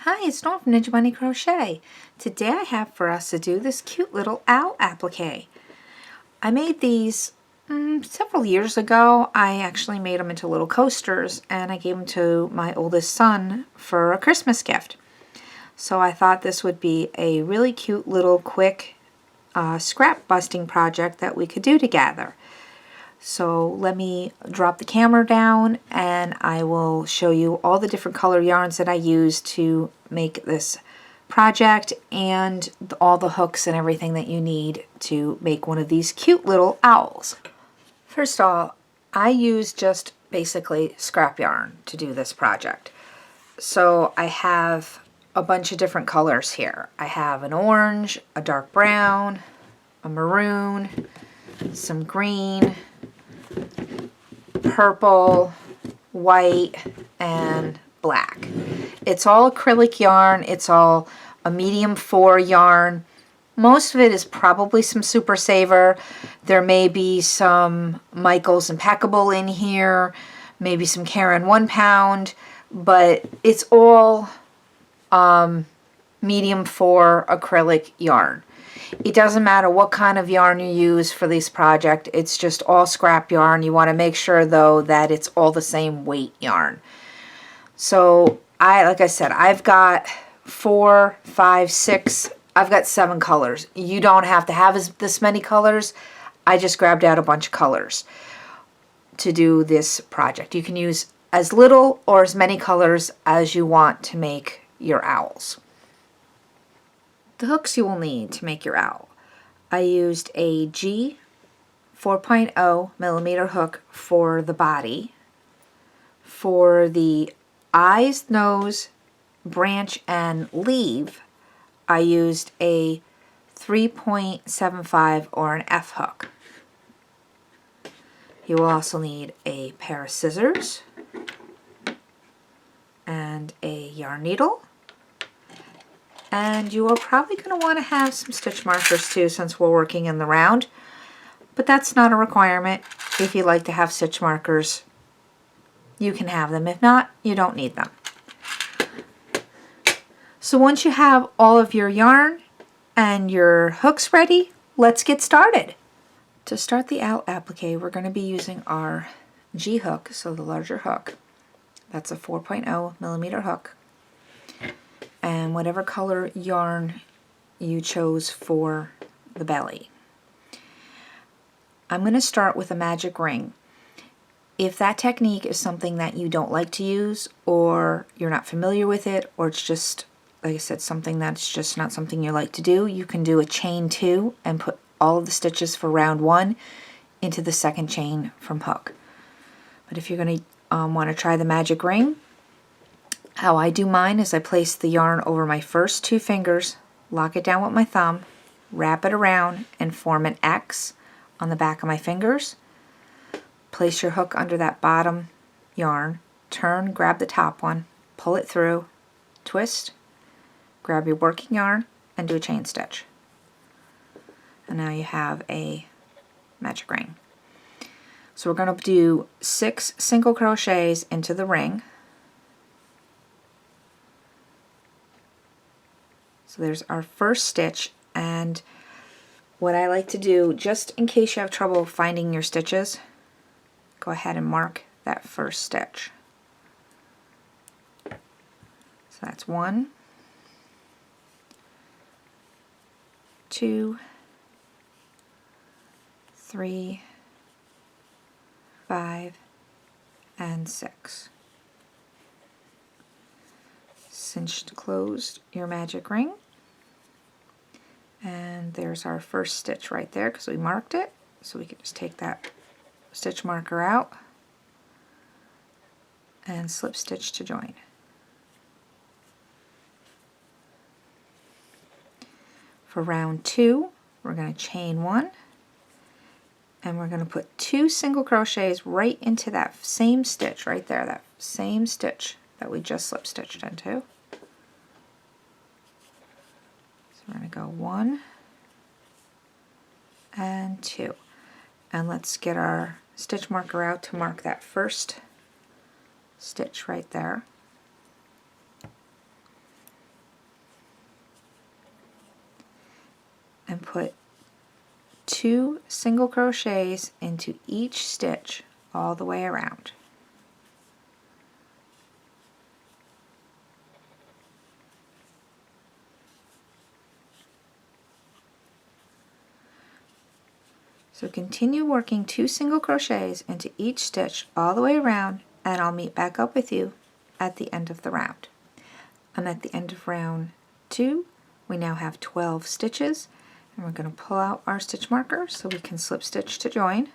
Hi, it's Dawn from Ninja Bunny Crochet. Today I have for us to do this cute little owl applique. I made these several years ago. I actually made them into little coasters and I gave them to my oldest son for a Christmas gift. So I thought this would be a really cute little quick scrap busting project that we could do together. So let me drop the camera down and I will show you all the different color yarns that I used to make this project and all the hooks and everything that you need to make one of these cute little owls. First of all, I used just basically scrap yarn to do this project. So I have a bunch of different colors here. I have an orange, a dark brown, a maroon, some green, purple, white, and black. It's all acrylic yarn. It's all a medium 4 yarn. Most of it is probably some Super Saver. There may be some Michaels Impeccable in here, maybe some Karen 1 pound, but it's all medium 4 acrylic yarn. It doesn't matter what kind of yarn you use for this project. It's just all scrap yarn. You want to make sure though that it's all the same weight yarn. So like I said, I've got 4, 5, 6, I've got 7 colors. You don't have to have this many colors. I just grabbed out a bunch of colors to do this project. You can use as little or as many colors as you want to make your owls. The hooks you will need to make your owl. I used a G 4.0 millimeter hook for the body. For the eyes, nose, branch, and leaf, I used a 3.75 or an F hook. You will also need a pair of scissors and a yarn needle. And you are probably going to want to have some stitch markers too, since we're working in the round. But that's not a requirement. If you like to have stitch markers, you can have them. If not, you don't need them. So once you have all of your yarn and your hooks ready, let's get started. To start the Owl Applique, we're going to be using our G hook, so the larger hook. That's a 4.0 millimeter hook. And whatever color yarn you chose for the belly. I'm going to start with a magic ring. If that technique is something that you don't like to use, or you're not familiar with it, or it's just, like I said, something that's just not something you like to do, you can do a chain 2 and put all of the stitches for round 1 into the second chain from hook. But if you're going to want to try the magic ring, how I do mine is I place the yarn over my first 2 fingers, lock it down with my thumb, wrap it around, and form an X on the back of my fingers. Place your hook under that bottom yarn, turn, grab the top one, pull it through, twist, grab your working yarn, and do a chain stitch. And now you have a magic ring. So we're going to do 6 single crochets into the ring. So there's our first stitch, and what I like to do, just in case you have trouble finding your stitches, go ahead and mark that first stitch. So that's 1, 2, 3, 5, and 6. Cinched closed your magic ring, and there's our first stitch right there because we marked it, so we can just take that stitch marker out and slip stitch to join. For round 2, we're going to chain 1, and we're going to put 2 single crochets right into that same stitch right there, that same stitch that we just slip stitched into. We're going to go 1 and 2. And let's get our stitch marker out to mark that first stitch right there. and put 2 single crochets into each stitch all the way around. So continue working 2 single crochets into each stitch all the way around, and I'll meet back up with you at the end of the round. I'm at the end of round 2. We now have 12 stitches, and we're going to pull out our stitch marker so we can slip stitch to join.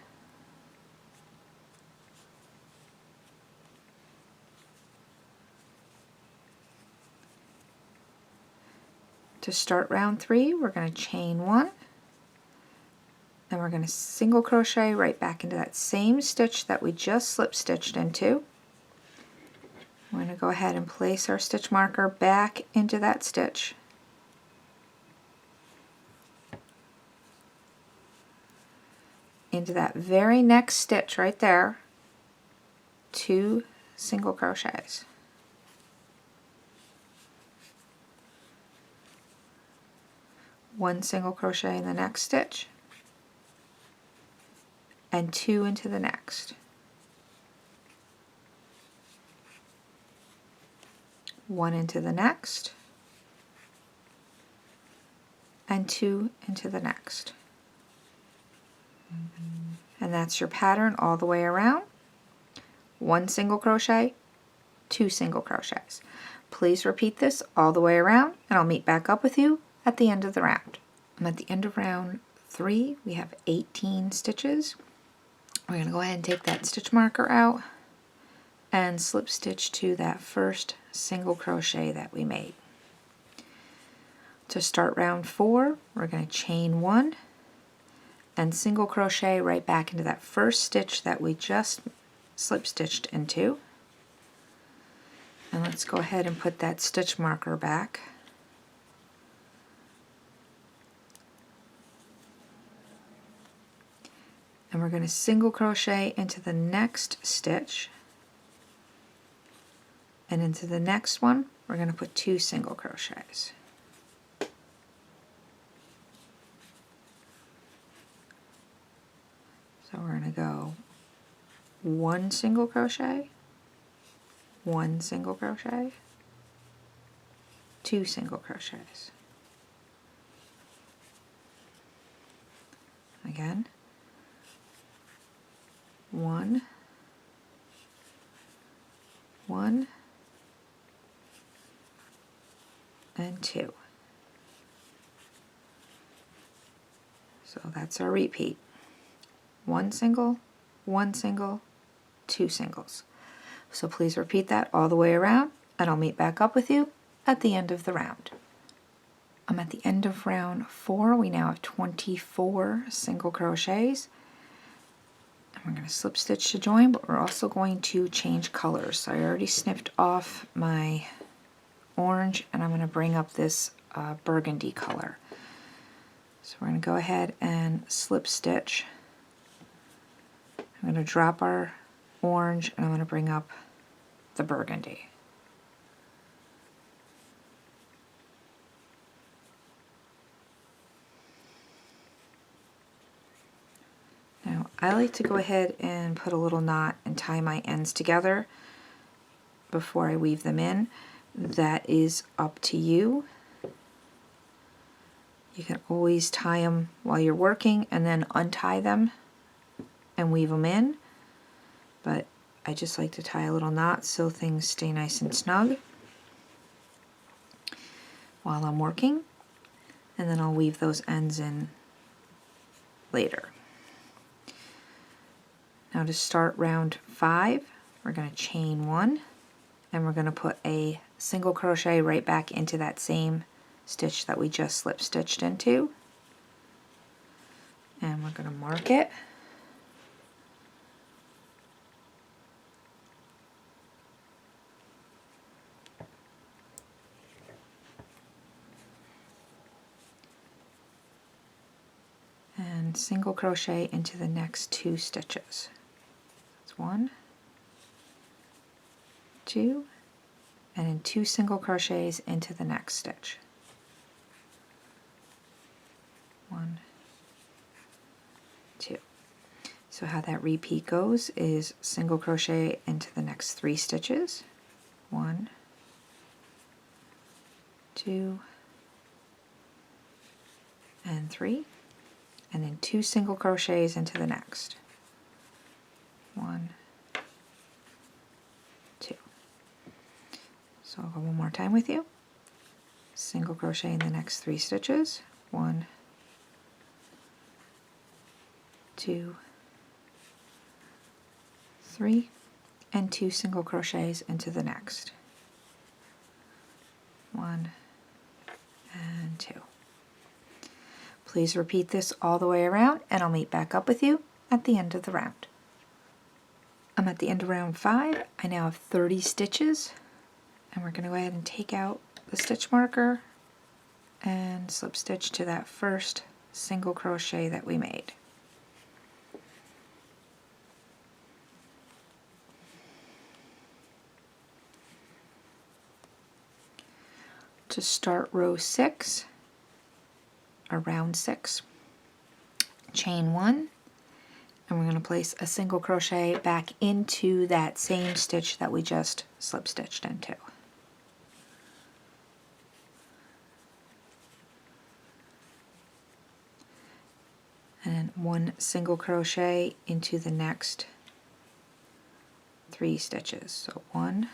To start round 3, we're going to chain 1, and we're going to single crochet right back into that same stitch that we just slip stitched into. We're going to go ahead and place our stitch marker back into that stitch. Into that very next stitch right there, 2 single crochets. One single crochet in the next stitch, and 2 into the next. One into the next, and 2 into the next. And that's your pattern all the way around. 1 single crochet, 2 single crochets. Please repeat this all the way around, and I'll meet back up with you at the end of the round. I'm at the end of round 3. We have 18 stitches. We're going to go ahead and take that stitch marker out and slip stitch to that first single crochet that we made. To start round 4, we're going to chain 1 and single crochet right back into that first stitch that we just slip stitched into. And let's go ahead and put that stitch marker back. And we're going to single crochet into the next stitch, and into the next one we're going to put 2 single crochets. So we're going to go 1 single crochet, 1 single crochet, 2 single crochets. Again, 1, 1, and 2. So that's our repeat. 1 single, 1 single, 2 singles. So please repeat that all the way around, and I'll meet back up with you at the end of the round. I'm at the end of round 4. We now have 24 single crochets. And we're going to slip stitch to join, but we're also going to change colors. So I already snipped off my orange, and I'm going to bring up this burgundy color. So we're going to go ahead and slip stitch. I'm going to drop our orange, and I'm going to bring up the burgundy. Now I like to go ahead and put a little knot and tie my ends together before I weave them in. That is up to you. You can always tie them while you're working and then untie them and weave them in, but I just like to tie a little knot so things stay nice and snug while I'm working, and then I'll weave those ends in later. Now to start round 5, we're going to chain 1, and we're going to put a single crochet right back into that same stitch that we just slip stitched into, and we're going to mark it. And single crochet into the next 2 stitches. That's 1, 2, and then 2 single crochets into the next stitch. So how that repeat goes is single crochet into the next 3 stitches. 1, 2, and 3, and then 2 single crochets into the next. 1, 2. So I'll go one more time with you. Single crochet in the next 3 stitches. 1, 2, 3, and 2 single crochets into the next. 1 and 2. Please repeat this all the way around, and I'll meet back up with you at the end of the round. I'm at the end of round 5. I now have 30 stitches, and we're going to go ahead and take out the stitch marker and slip stitch to that first single crochet that we made. To start row 6, or round 6, chain 1, and we're going to place a single crochet back into that same stitch that we just slip stitched into. And then 1 single crochet into the next 3 stitches. So 1,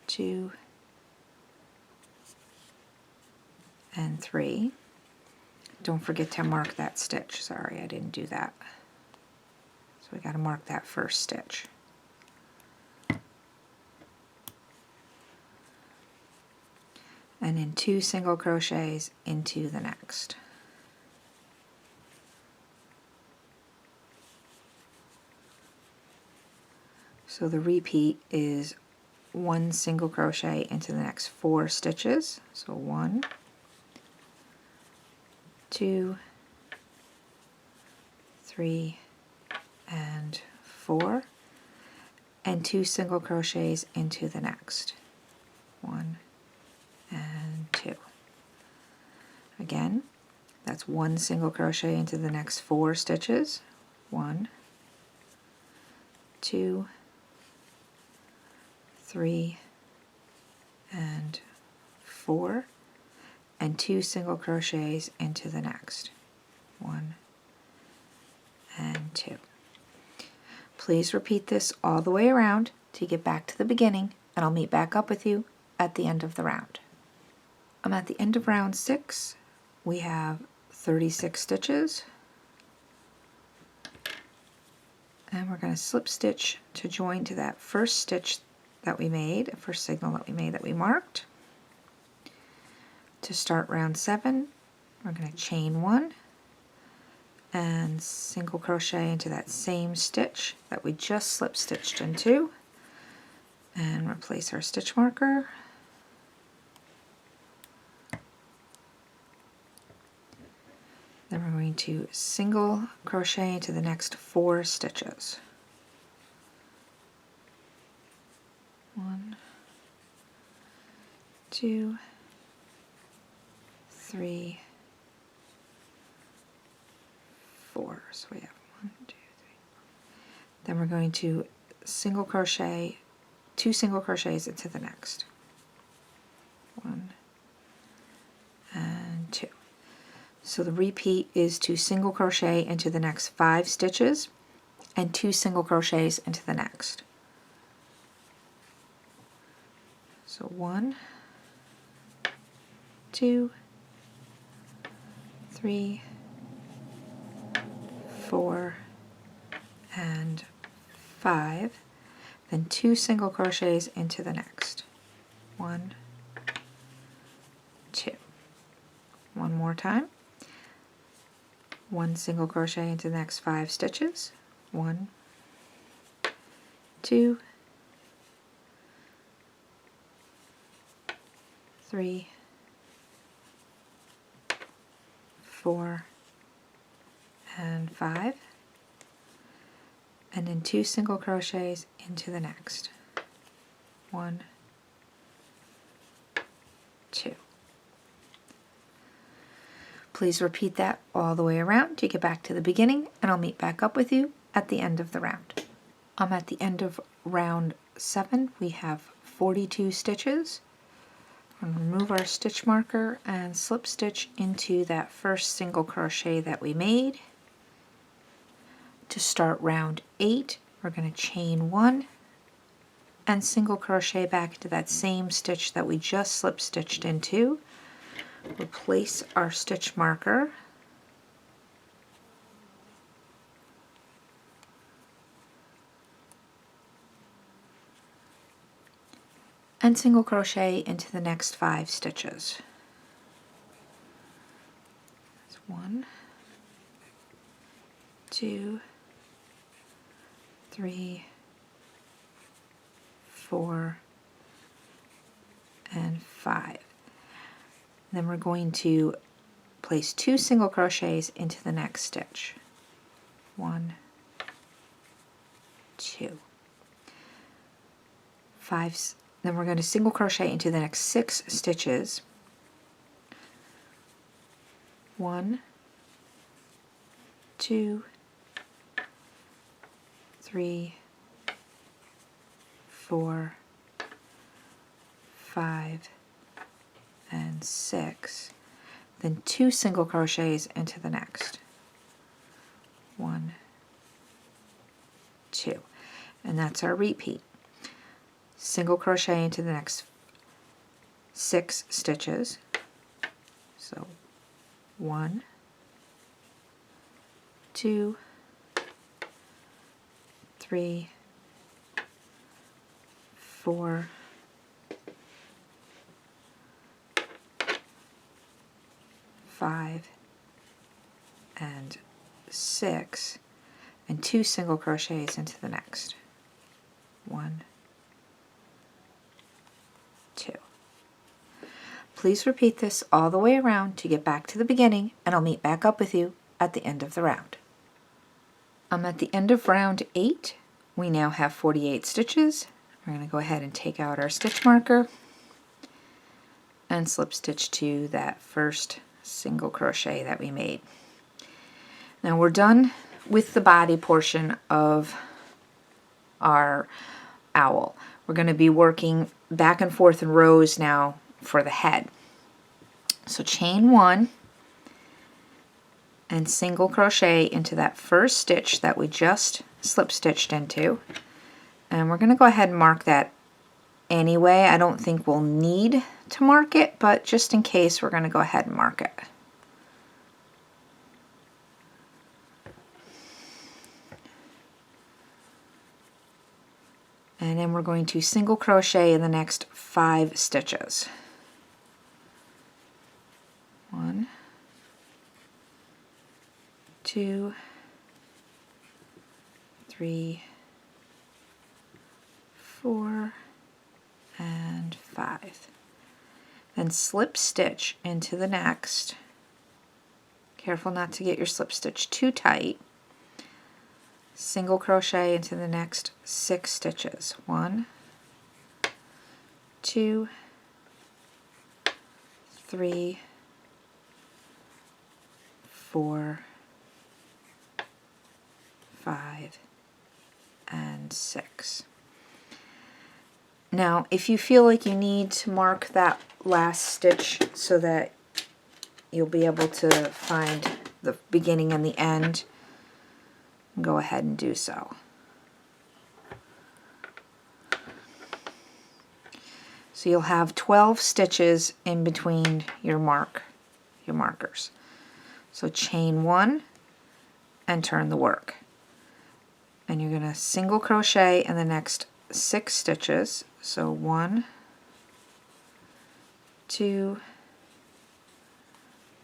2, and 3. Don't forget to mark that stitch. Sorry, I didn't do that. So we got to mark that first stitch. And then 2 single crochets into the next. So the repeat is 1 single crochet into the next 4 stitches. So 1, 2, 3, and 4, and 2 single crochets into the next. 1 and 2. Again, that's 1 single crochet into the next 4 stitches. 1, 2, 3, and 4, and 2 single crochets into the next. 1 and 2. Please repeat this all the way around to get back to the beginning, and I'll meet back up with you at the end of the round. I'm at the end of round 6. We have 36 stitches, and we're going to slip stitch to join to that first stitch that we made, the first signal that we made that we marked. To start round 7, we're going to chain 1 and single crochet into that same stitch that we just slip stitched into, and replace our stitch marker. Then we're going to single crochet into the next 4 stitches. 1, 2, 3, 4. So we have 1, 2, 3, 4. Then we're going to single crochet, 2 single crochets into the next. 1 and 2. So the repeat is to single crochet into the next 5 stitches and 2 single crochets into the next. So 1, 2, 3, 4, and 5, then 2 single crochets into the next. 1, 2. One more time. 1 single crochet into the next 5 stitches. 1, 2, 3, 4, and 5, and then 2 single crochets into the next. 1, 2. Please repeat that all the way around to get back to the beginning, and I'll meet back up with you at the end of the round. I'm at the end of round 7. We have 42 stitches. I'm going to remove our stitch marker and slip stitch into that first single crochet that we made. To start round 8, we're going to chain 1 and single crochet back into that same stitch that we just slip stitched into. Replace our stitch marker and single crochet into the next 5 stitches. That's 1, 2, 3, 4, and 5. Then we're going to place 2 single crochets into the next stitch. 1, 2, 5. Then we're going to single crochet into the next 6 stitches. 1, 2, 3, 4, 5, and 6, then 2 single crochets into the next. 1, 2, and that's our repeat. Single crochet into the next 6 stitches. So 1, 2, 3, 4, 5, and 6, and 2 single crochets into the next. 1, 2. Please repeat this all the way around to get back to the beginning, and I'll meet back up with you at the end of the round. I'm at the end of round 8. We now have 48 stitches. We're going to go ahead and take out our stitch marker and slip stitch to that first single crochet that we made. Now we're done with the body portion of our owl. We're going to be working back and forth in rows now for the head. So chain 1 and single crochet into that first stitch that we just slip stitched into, and we're going to go ahead and mark that anyway. I don't think we'll need to mark it, but just in case, we're going to go ahead and mark it. And then we're going to single crochet in the next 5 stitches. 1, 2, 3, 4, and 5. Then slip stitch into the next. Careful not to get your slip stitch too tight. Single crochet into the next 6 stitches. 1, 2, 3, 4, 5, and 6. Now, if you feel like you need to mark that last stitch so that you'll be able to find the beginning and the end, go ahead and do so. So you'll have 12 stitches in between your markers. So chain 1 and turn the work. And you're going to single crochet in the next 6 stitches. So 1, 2,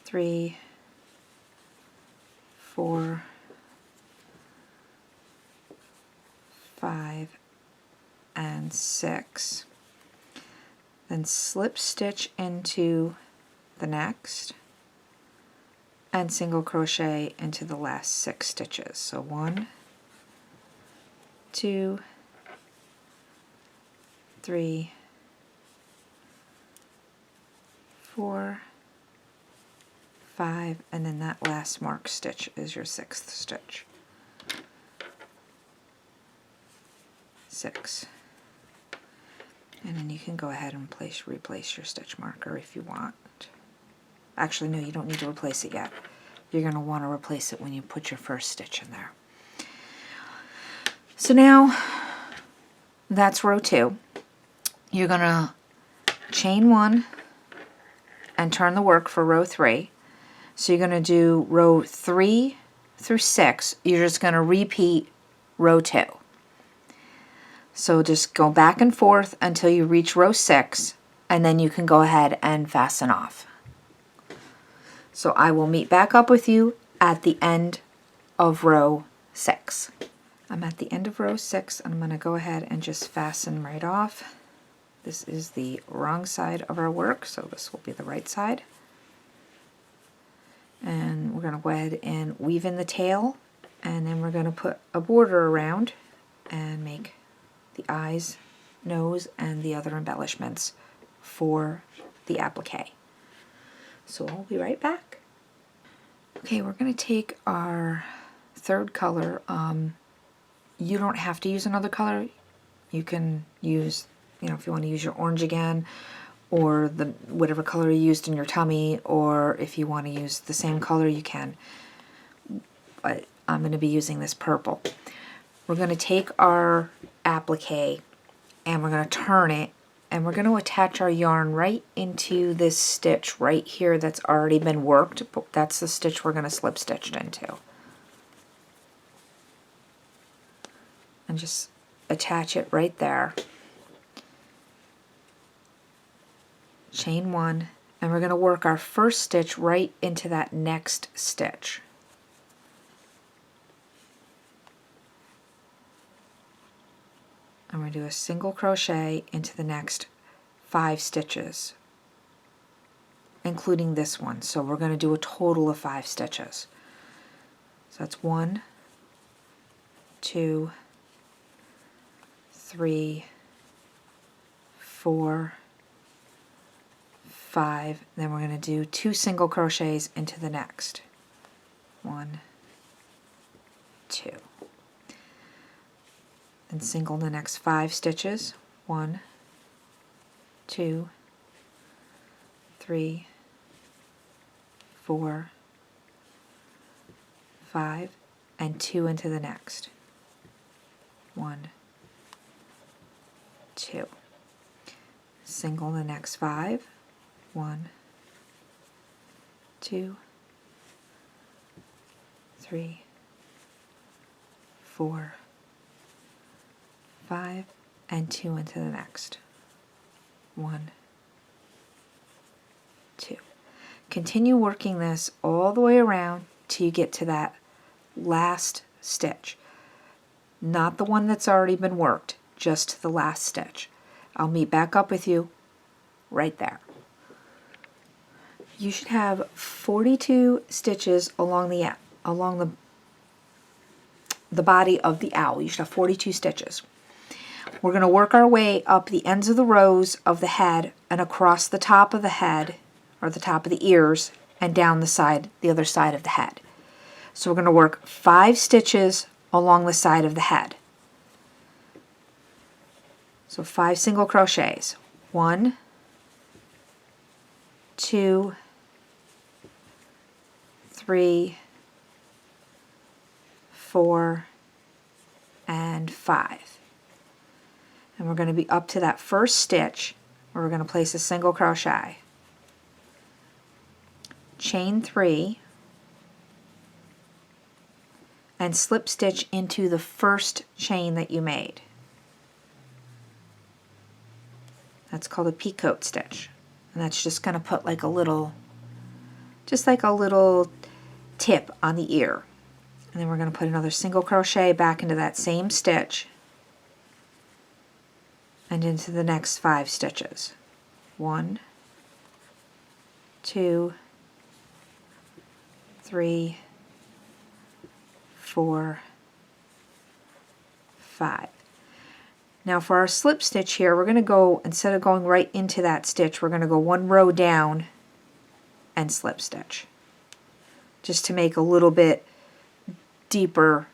3, 4, 5, and 6. Then slip stitch into the next and single crochet into the last 6 stitches. So 1, 2, 3, 4, 5, and then that last marked stitch is your 6th stitch. 6. And then you can go ahead and replace your stitch marker if you want. Actually, no, you don't need to replace it yet. You're going to want to replace it when you put your first stitch in there. So now that's row 2. You're going to chain 1 and turn the work for row 3. So you're going to do row 3 through 6. You're just going to repeat row 2. So just go back and forth until you reach row 6, and then you can go ahead and fasten off. So I will meet back up with you at the end of row 6. I'm at the end of row 6, and I'm going to go ahead and just fasten right off. This is the wrong side of our work, so this will be the right side. And we're going to go ahead and weave in the tail, and then we're going to put a border around and make the eyes, nose, and the other embellishments for the applique. So I'll be right back. Okay, we're going to take our third color. You don't have to use another color. You can use, if you want to use your orange again, or whatever color you used in your tummy, or if you want to use the same color, you can. But I'm going to be using this purple. We're going to take our applique and we're going to turn it, and we're going to attach our yarn right into this stitch right here that's already been worked, but that's the stitch we're going to slip stitch into. And just attach it right there. Chain 1, and we're going to work our first stitch right into that next stitch. I'm going to do a single crochet into the next 5 stitches, including this one. So we're going to do a total of 5 stitches. So that's 1, 2, 3, 4, 5. Then we're going to do 2 single crochets into the next. 1, 2. And single the next 5 stitches. 1, 2, 3, 4, 5, and 2 into the next. 1, 2. Single the next 5. 1, 2, 3, 4, 5, and 2 into the next. 1, 2. Continue working this all the way around till you get to that last stitch. Not the one that's already been worked, just the last stitch. I'll meet back up with you right there. You should have 42 stitches along the body of the owl. You should have 42 stitches. We're going to work our way up the ends of the rows of the head and across the top of the head, or the top of the ears, and down the other side of the head. So we're going to work 5 stitches along the side of the head. So 5 single crochets. 1, 2, 3, 4, and 5. And we're going to be up to that first stitch where we're going to place a single crochet. Chain 3 and slip stitch into the first chain that you made. That's called a peacoat stitch, and that's just going to put like a little tip on the ear. And then we're going to put another single crochet back into that same stitch and into the next 5 stitches. 1, 2, 3, 4, 5. Now for our slip stitch here, we're going to go, instead of going right into that stitch, we're going to go 1 row down and slip stitch. just to make a little bit deeper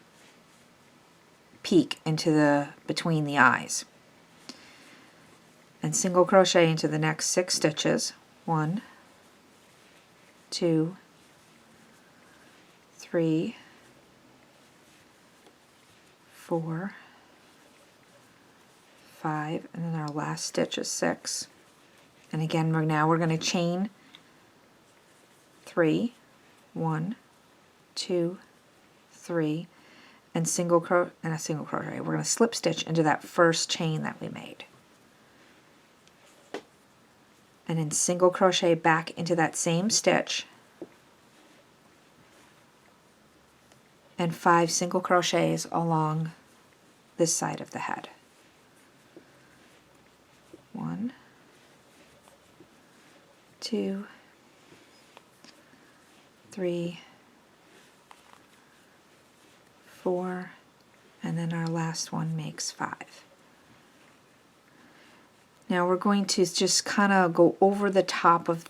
peek into the between the eyes. And single crochet into the next 6 stitches. 1, 2, 3, 4, 5, and then our last stitch is 6. And again, we're going to chain 3, 1, 2, 3, and a single crochet. We're going to slip stitch into that first chain that we made. And then single crochet back into that same stitch, and 5 single crochets along this side of the head. 1, 2, 3, 4, and then our last one makes 5. Now we're going to just kind of go over the top of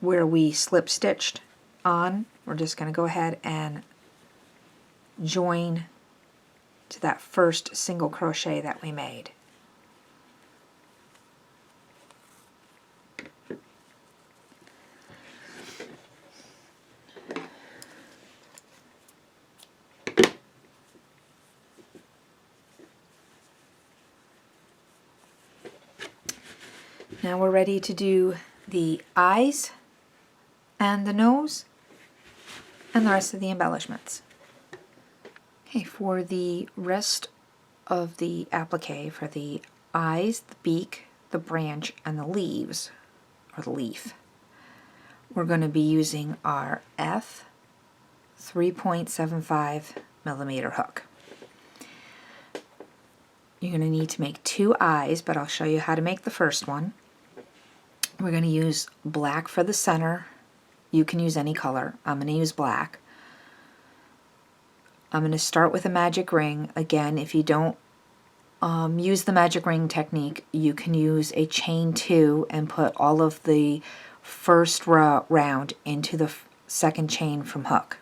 where we slip stitched on. We're just going to go ahead and join to that first single crochet that we made. Now we're ready to do the eyes and the nose and the rest of the embellishments. Okay, for the rest of the applique, for the eyes, the beak, the branch, and the leaves, or the leaf, we're going to be using our F 3.75 millimeter hook. You're going to need to make 2 eyes, but I'll show you how to make the first one. We're going to use black for the center. You can use any color. I'm going to use black. I'm going to start with a magic ring. Again, if you don't use the magic ring technique, you can use a chain 2 and put all of the first round into the second chain from hook.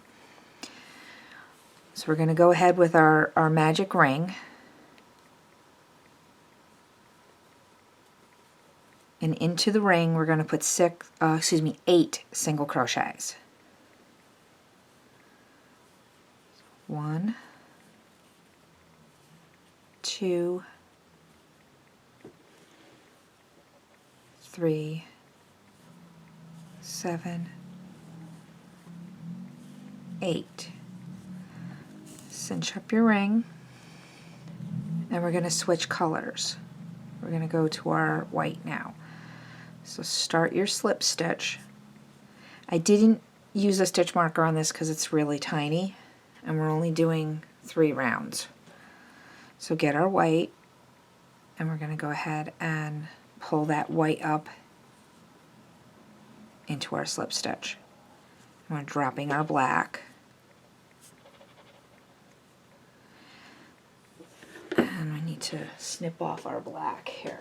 So we're going to go ahead with our magic ring. And into the ring, we're going to put 8 single crochets. 1, 2, 3, 7, 8. Cinch up your ring, and we're going to switch colors. We're going to go to our white now. So start your slip stitch. I didn't use a stitch marker on this because it's really tiny and we're only doing 3 rounds. So get our white, and we're going to go ahead and pull that white up into our slip stitch. We're dropping our black. And we need to snip off our black here.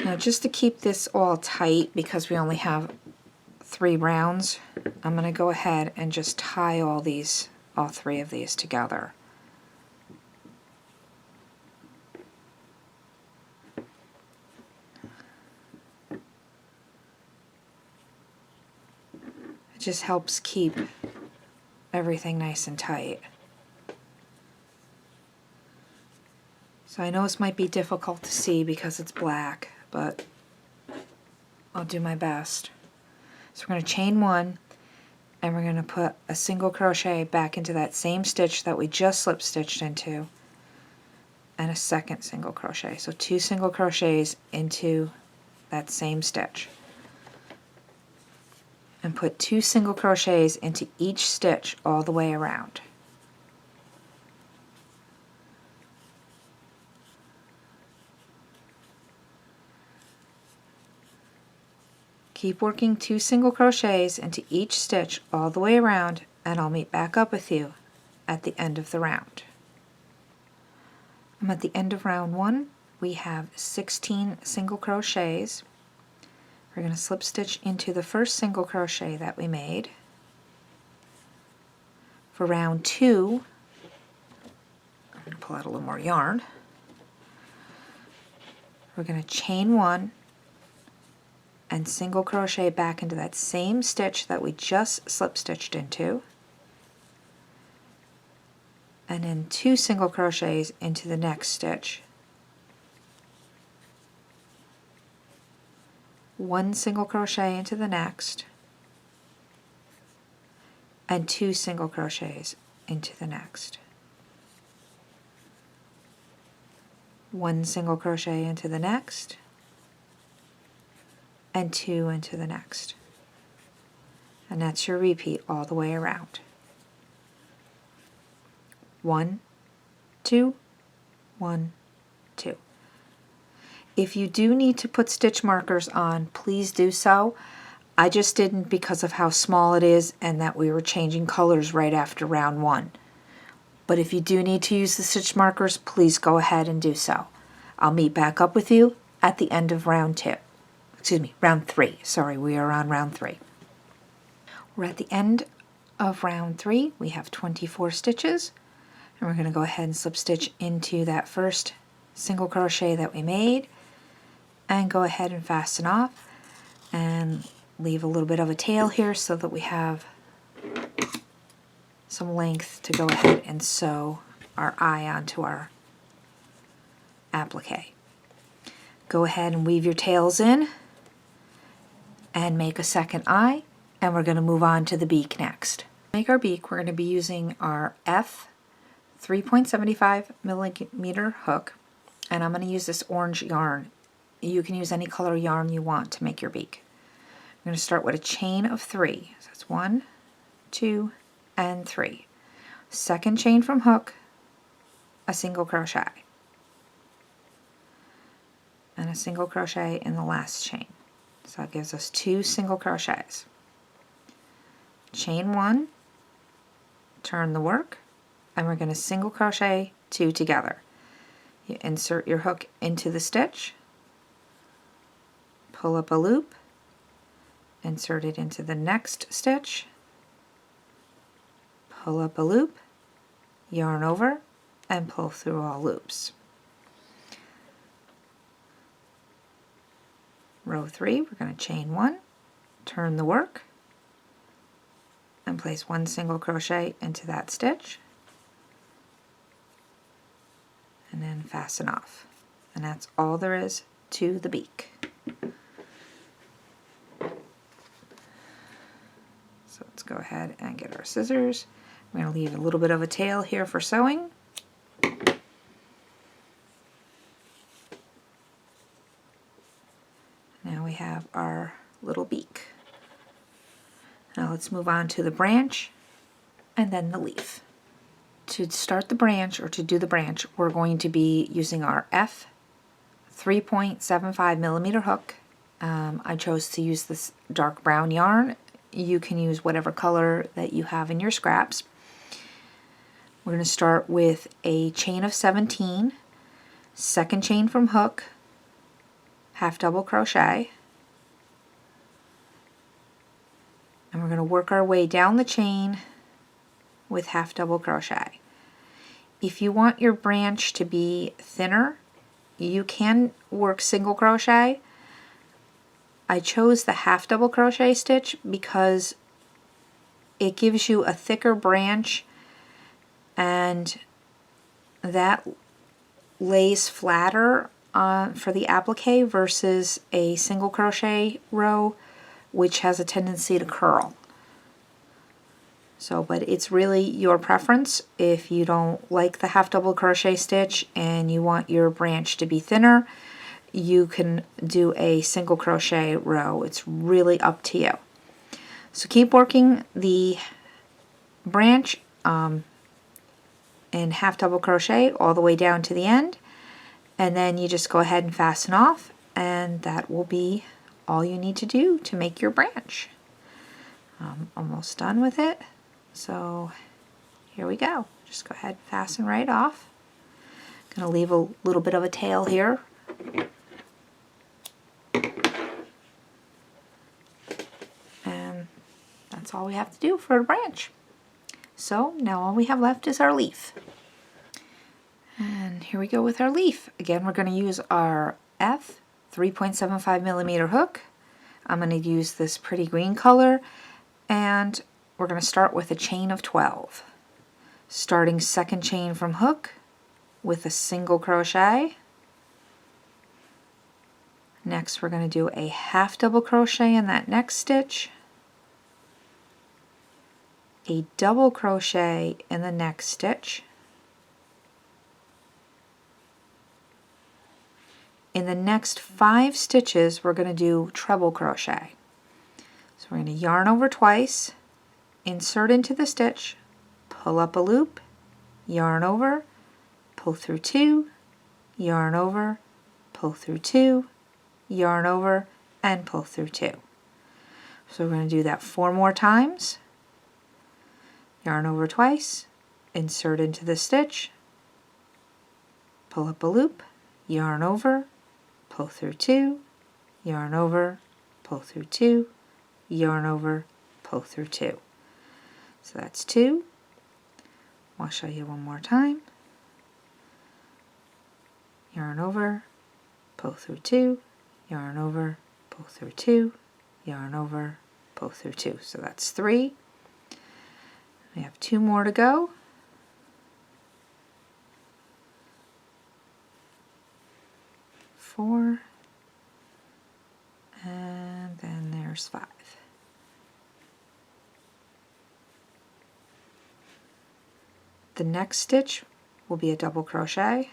Now, just to keep this all tight, because we only have 3 rounds, I'm going to go ahead and just tie all 3 of these together. It just helps keep everything nice and tight. So I know this might be difficult to see because it's black, but I'll do my best. So we're going to chain 1, and we're going to put a single crochet back into that same stitch that we just slip stitched into, and a second single crochet. So 2 single crochets into that same stitch, and put 2 single crochets into each stitch all the way around. Keep working 2 single crochets into each stitch all the way around, and I'll meet back up with you at the end of the round. I'm at the end of round 1. We have 16 single crochets. We're going to slip stitch into the first single crochet that we made. For round 2, I'm going to pull out a little more yarn. We're going to chain 1 and single crochet back into that same stitch that we just slip stitched into, and then 2 single crochets into the next stitch, 1 single crochet into the next, and 2 single crochets into the next, 1 single crochet into the next, and 2 into the next. And that's your repeat all the way around. 1, 2, 1, 2. If you do need to put stitch markers on, please do so. I just didn't because of how small it is and that we were changing colors right after round 1. But if you do need to use the stitch markers, please go ahead and do so. I'll meet back up with you at the end of round 2. Excuse me, round 3. Sorry, we are on round 3. We're at the end of round 3. We have 24 stitches, and we're going to go ahead and slip stitch into that first single crochet that we made, and go ahead and fasten off, and leave a little bit of a tail here so that we have some length to go ahead and sew our eye onto our applique. Go ahead and weave your tails in and make a second eye, and we're going to move on to the beak next. To make our beak, we're going to be using our F 3.75 millimeter hook, and I'm going to use this orange yarn. You can use any color yarn you want to make your beak. I'm going to start with a chain of 3. So that's 1, 2, and 3. Second chain from hook, a single crochet, and a single crochet in the last chain. So that gives us 2 single crochets. Chain 1, turn the work, and we're going to single crochet 2 together. You insert your hook into the stitch, pull up a loop, insert it into the next stitch, pull up a loop, yarn over, and pull through all loops. Row 3, we're going to chain 1, turn the work, and place 1 single crochet into that stitch, and then fasten off. And that's all there is to the beak. So let's go ahead and get our scissors. We're going to leave a little bit of a tail here for sewing. Now we have our little beak. Now let's move on to the branch and then the leaf. To start the branch, or to do the branch, we're going to be using our F 3.75 millimeter hook. I chose to use this dark brown yarn. You can use whatever color that you have in your scraps. We're going to start with a chain of 17, second chain from hook, half double crochet, and we're going to work our way down the chain with half double crochet. If you want your branch to be thinner, you can work single crochet. I chose the half double crochet stitch because it gives you a thicker branch, and that lays flatter for the applique versus a single crochet row, which has a tendency to curl. So, but it's really your preference. If you don't like the half double crochet stitch and you want your branch to be thinner, you can do a single crochet row. It's really up to you. So keep working the branch in half double crochet all the way down to the end, and then you just go ahead and fasten off, and that will be all you need to do to make your branch. Almost done with it. So here we go. Just go ahead and fasten right off. Gonna leave a little bit of a tail here. That's all we have to do for a branch. So now all we have left is our leaf. And here we go with our leaf. Again, we're going to use our F 3.75 millimeter hook. I'm going to use this pretty green color, and we're going to start with a chain of 12. Starting second chain from hook with a single crochet. Next we're going to do a half double crochet in that next stitch, a double crochet in the next stitch. In the next 5 stitches, we're going to do treble crochet. So we're going to yarn over twice, insert into the stitch, pull up a loop, yarn over, pull through 2, yarn over, pull through 2, yarn over, and pull through 2. So we're going to do that 4 more times. Yarn over twice, insert into the stitch, pull up a loop, yarn over, pull through 2, yarn over, pull through 2, yarn over, pull through 2. So that's 2. I'll show you one more time. Yarn over, pull through 2, yarn over, pull through 2, yarn over, pull through 2. So that's 3. We have 2 more to go. Four, and then there's 5. The next stitch will be a double crochet.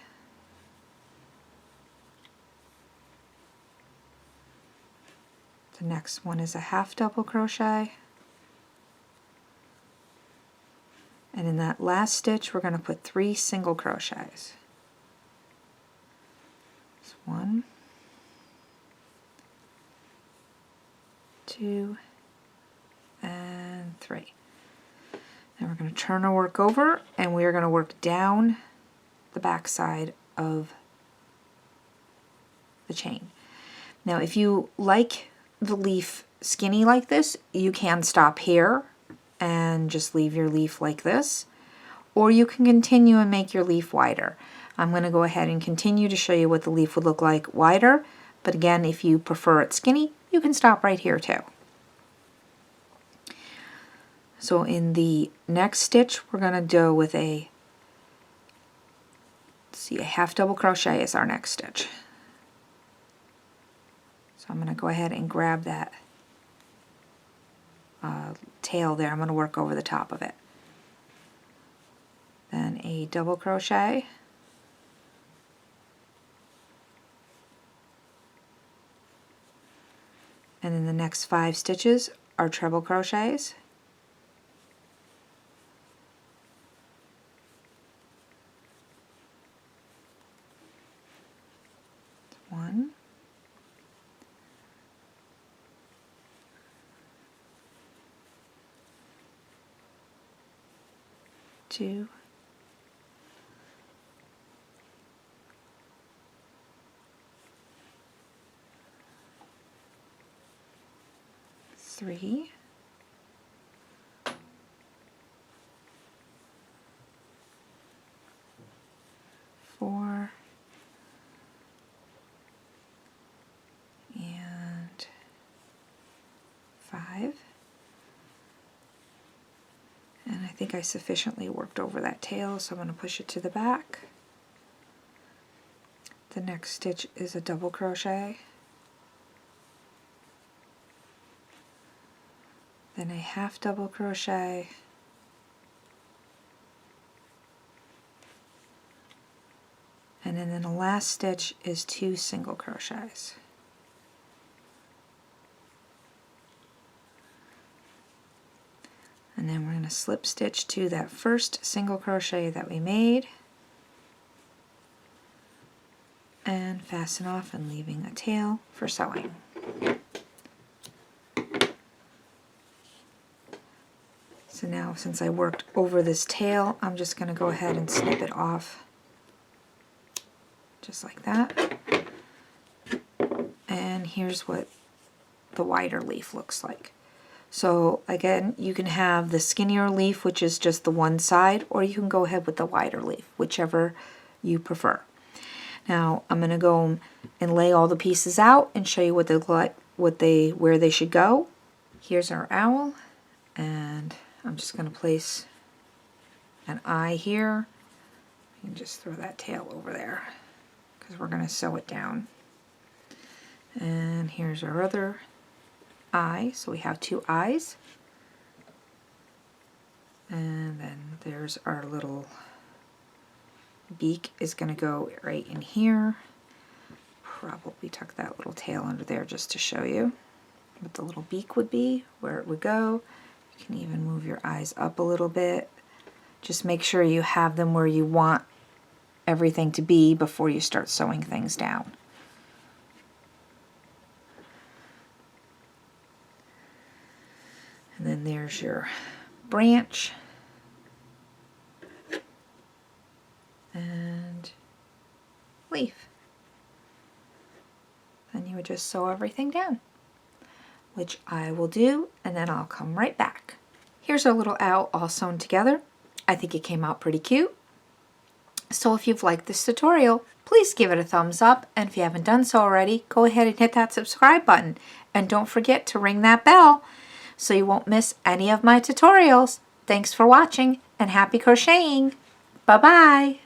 The next one is a half double crochet. And in that last stitch, we're going to put 3 single crochets. 1, 2, and 3. Then we're going to turn our work over, and we are going to work down the back side of the chain. Now, if you like the leaf skinny like this, you can stop here and just leave your leaf like this, or you can continue and make your leaf wider. I'm going to go ahead and continue to show you what the leaf would look like wider, but again, if you prefer it skinny, you can stop right here too. So in the next stitch, we're going to go with a half double crochet is our next stitch. So I'm going to go ahead and grab that tail there. I'm going to work over the top of it. Then a double crochet. And then the next 5 stitches are treble crochets. One, 2, 3, 4, and 5. And I think I sufficiently worked over that tail, so I'm going to push it to the back. The next stitch is a double crochet. Then a half double crochet, and then the last stitch is 2 single crochets. And then we're going to slip stitch to that first single crochet that we made and fasten off, and leaving a tail for sewing. So now, since I worked over this tail, I'm just going to go ahead and snip it off just like that. And here's what the wider leaf looks like. So again, you can have the skinnier leaf, which is just the one side, or you can go ahead with the wider leaf, whichever you prefer. Now I'm going to go and lay all the pieces out and show you what they look like, where they should go. Here's our owl, and I'm just going to place an eye here. And just throw that tail over there because we're going to sew it down. And here's our other eye. So we have two eyes. And then there's our little beak is going to go right in here. Probably tuck that little tail under there just to show you what the little beak would be, where it would go. You can even move your eyes up a little bit. Just make sure you have them where you want everything to be before you start sewing things down. And then there's your branch and leaf. Then you would just sew everything down, which I will do, and then I'll come right back. Here's our little owl all sewn together. I think it came out pretty cute. So if you've liked this tutorial, please give it a thumbs up, and if you haven't done so already, go ahead and hit that subscribe button, and don't forget to ring that bell so you won't miss any of my tutorials. Thanks for watching, and happy crocheting! Bye-bye!